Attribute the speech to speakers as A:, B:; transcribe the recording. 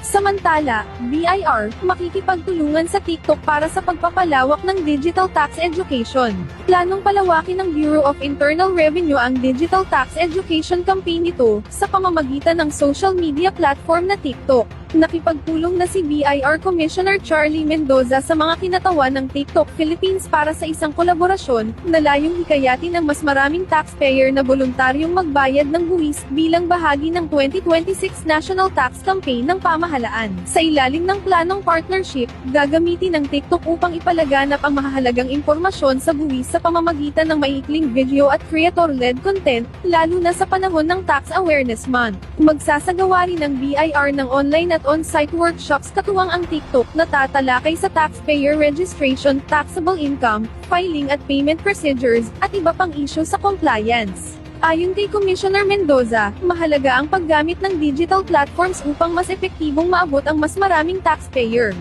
A: Samantala, BIR, makikipagtulungan sa TikTok para sa pagpapalawak ng digital tax education. Planong palawakin ng Bureau of Internal Revenue ang digital tax education campaign nito, sa pamamagitan ng social media platform na TikTok. Nakipagpulong na si BIR Commissioner Charlie Mendoza sa mga kinatawan ng TikTok Philippines para sa isang kolaborasyon, na layong hikayatin ang mas maraming taxpayer na voluntaryong magbayad ng buwis, bilang bahagi ng 2026 National Tax Campaign ng pamahalaan. Sa ilalim ng planong partnership, gagamitin ng TikTok upang ipalaganap ang mahahalagang impormasyon sa buwis sa pamamagitan ng maiikling video at creator-led content, lalo na sa panahon ng Tax Awareness Month. Magsasagawa rin ng BIR ng online at on-site workshops katuwang ang TikTok na tatalakay sa taxpayer registration, taxable income, filing at payment procedures, at iba pang isyu sa compliance. Ayon kay Commissioner Mendoza, mahalaga ang paggamit ng digital platforms upang mas epektibong maabot ang mas maraming taxpayer.